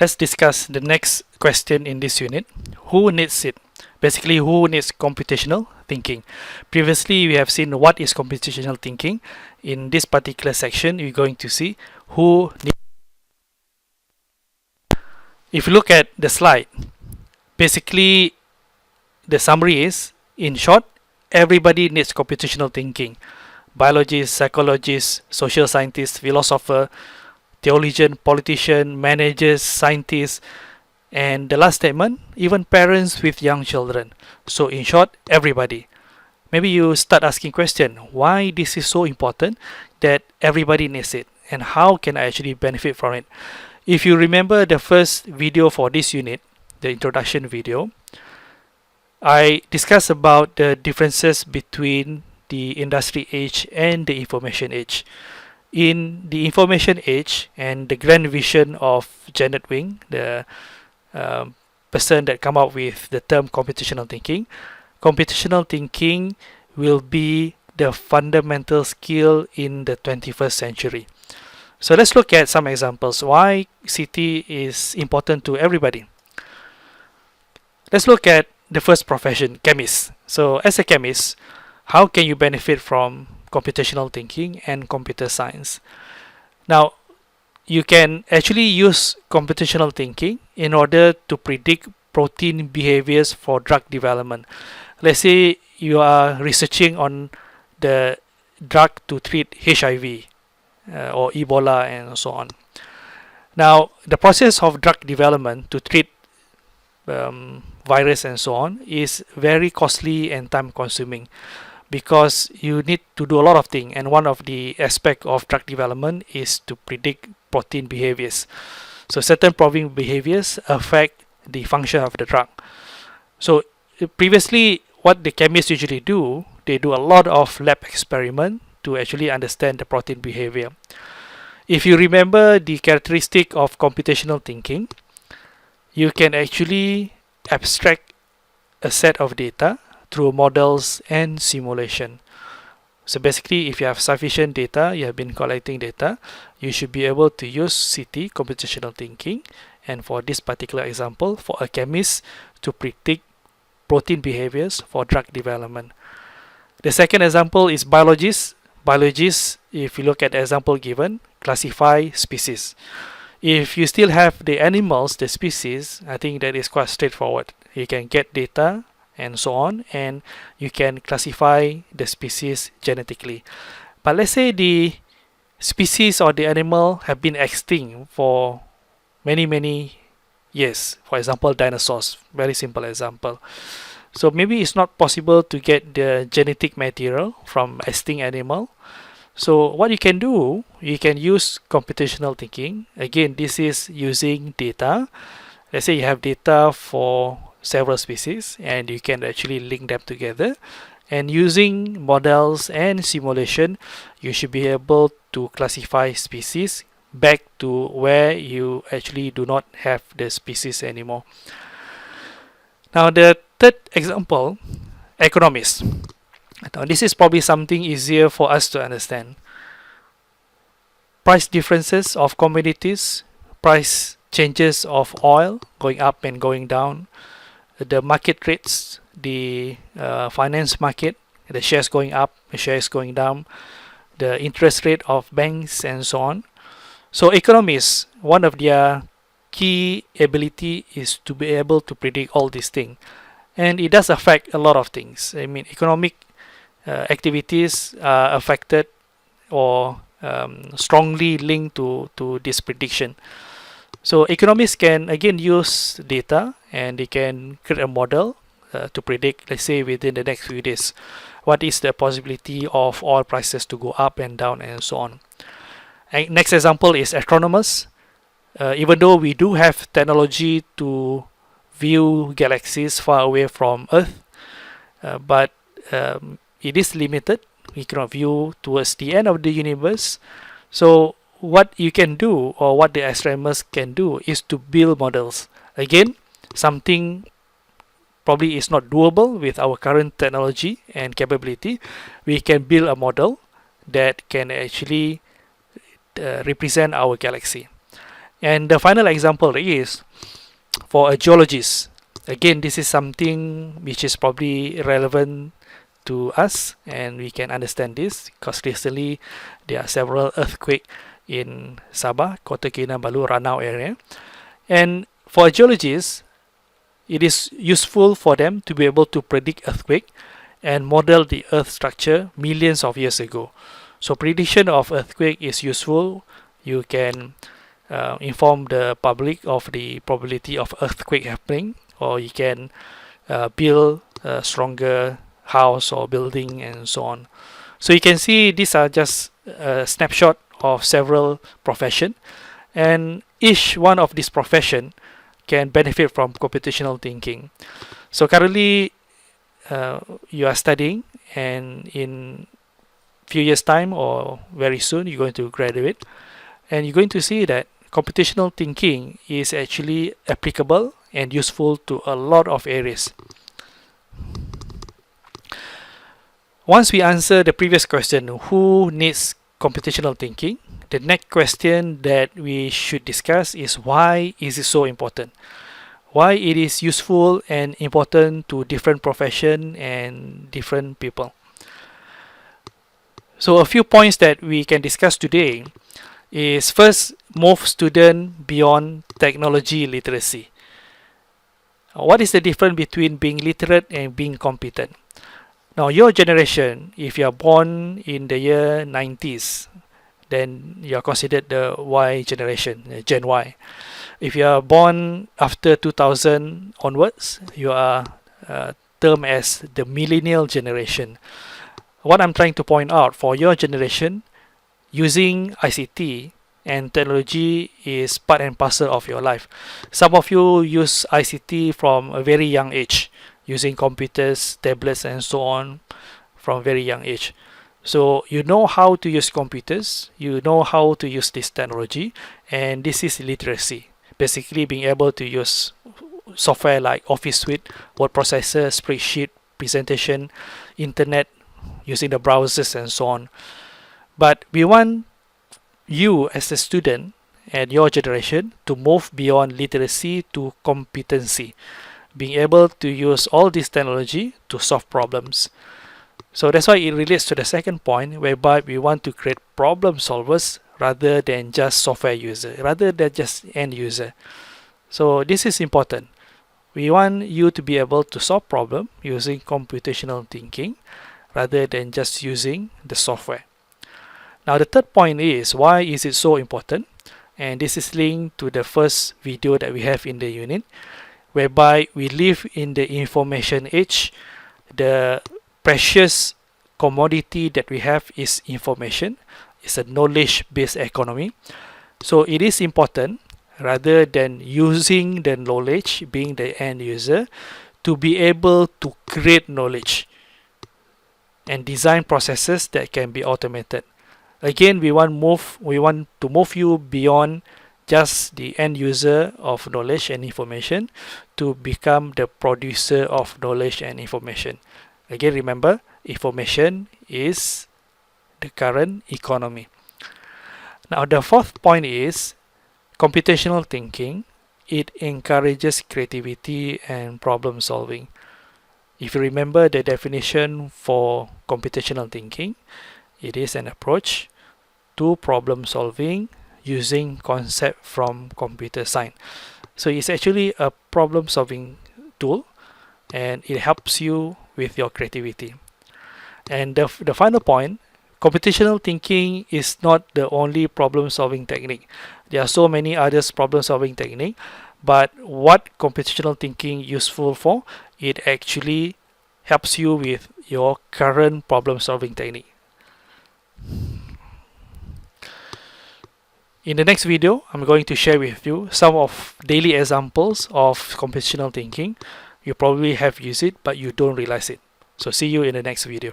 Let's discuss the next question in this unit. Who needs it? Basically, who needs computational thinking? Previously, we have seen what is computational thinking. In this particular section, we're going to see who needs. If you look at the slide, basically the summary is, in short, everybody needs computational thinking. Biologists, psychologists, social scientists, philosopher, theologian, politician, managers, scientists, and the last statement, even parents with young children. So in short, everybody. Maybe you start asking question, why this is so important that everybody needs it, and how can I actually benefit from it? If you remember the first video for this unit, the introduction video, I discussed about the differences between the industry age and the information age. In the information age and the grand vision of Janet Wing, the person that come up with the term computational thinking will be the fundamental skill in the 21st century. So let's look at some examples why CT is important to everybody. Let's look at the first profession, chemist. So as a chemist, how can you benefit from computational thinking and computer science? Now, you can actually use computational thinking in order to predict protein behaviors for drug development. Let's say you are researching on the drug to treat HIV or Ebola and so on. Now, the process of drug development to treat virus and so on is very costly and time consuming, because you need to do a lot of things, and one of the aspect of drug development is to predict protein behaviors. So certain protein behaviors affect the function of the drug. So previously, what the chemists usually do, they do a lot of lab experiment to actually understand the protein behavior. If you remember the characteristic of computational thinking, you can actually abstract a set of data through models and simulation. So basically, if you have sufficient data, you have been collecting data, you should be able to use CT, computational thinking, and for this particular example, for a chemist to predict protein behaviors for drug development. The second example is biologists. Biologists, if you look at the example given, classify species. If you still have the animals, the species, I think that is quite straightforward. You can get data and so on, and you can classify the species genetically. But let's say the species or the animal have been extinct for many years. For example, dinosaurs, very simple example. So maybe it's not possible to get the genetic material from extinct animal. So what you can do, you can use computational thinking. Again, this is using data. Let's say you have data for several species, and you can actually link them together. And using models and simulation, you should be able to classify species back to where you actually do not have the species anymore. Now the third example, economists. Now this is probably something easier for us to understand. Price differences of commodities, price changes of oil going up and going down, the market rates, the finance market, the shares going up, the shares going down, the interest rate of banks and so on. So economists, one of their key ability is to be able to predict all these things, and it does affect a lot of things. I mean, economic activities are affected or strongly linked to this prediction. So economists can again use data, and they can create a model to predict, let's say within the next few days, what is the possibility of oil prices to go up and down and so on. And next example is astronomers. Even though we do have technology to view galaxies far away from Earth, but it is limited. We cannot view towards the end of the universe. So what you can do, or what the astronomers can do, is to build models. Again, something probably is not doable with our current technology and capability. We can build a model that can actually represent our galaxy. And the final example is for a geologist. Again, this is something which is probably relevant to us, and we can understand this because recently there are several earthquakes in Sabah, Kota Kinabalu, Ranau area. And for a geologist, it is useful for them to be able to predict earthquake and model the earth structure millions of years ago. So prediction of earthquake is useful. You can inform the public of the probability of earthquake happening, or you can build a stronger house or building and so on. So you can see these are just a snapshot of several professions, and each one of these profession can benefit from computational thinking. So currently you are studying, and in few years time or very soon you're going to graduate, and you're going to see that computational thinking is actually applicable and useful to a lot of areas. Once we answer the previous question, who needs computational thinking, the next question that we should discuss is why is it so important? Why it is useful and important to different profession and different people. So a few points that we can discuss today is first, move student beyond technology literacy. What is the difference between being literate and being competent? Now, your generation, if you are born in the year 90s, then you are considered the Y generation, Gen Y. If you are born after 2000 onwards, you are termed as the millennial generation. What I'm trying to point out, for your generation, using ICT and technology is part and parcel of your life. Some of you use ICT from a very young age, using computers, tablets, and so on from a very young age. So you know how to use computers, you know how to use this technology, and this is literacy. Basically being able to use software like Office Suite, word processor, spreadsheet, presentation, internet, using the browsers and so on. But we want you as a student and your generation to move beyond literacy to competency, being able to use all this technology to solve problems. So that's why it relates to the second point, whereby we want to create problem solvers rather than just software user, rather than just end user. So this is important. We want you to be able to solve problem using computational thinking rather than just using the software. Now the third point is, why is it so important? And this is linked to the first video that we have in the unit, whereby we live in the information age. The precious commodity that we have is information. It's a knowledge-based economy. So it is important, rather than using the knowledge, being the end user, to be able to create knowledge and design processes that can be automated. Again, we want to move you beyond just the end user of knowledge and information to become the producer of knowledge and information. Again, remember, information is the current economy. Now, the fourth point is computational thinking. It encourages creativity and problem solving. If you remember the definition for computational thinking, it is an approach to problem solving using concept from computer science. So it's actually a problem solving tool, and it helps you with your creativity. And the final point, computational thinking is not the only problem solving technique. There are so many others problem solving technique, but what computational thinking useful for, it actually helps you with your current problem solving technique. In the next video, I'm going to share with you some of daily examples of computational thinking. You probably have used it, but you don't realize it. So see you in the next video.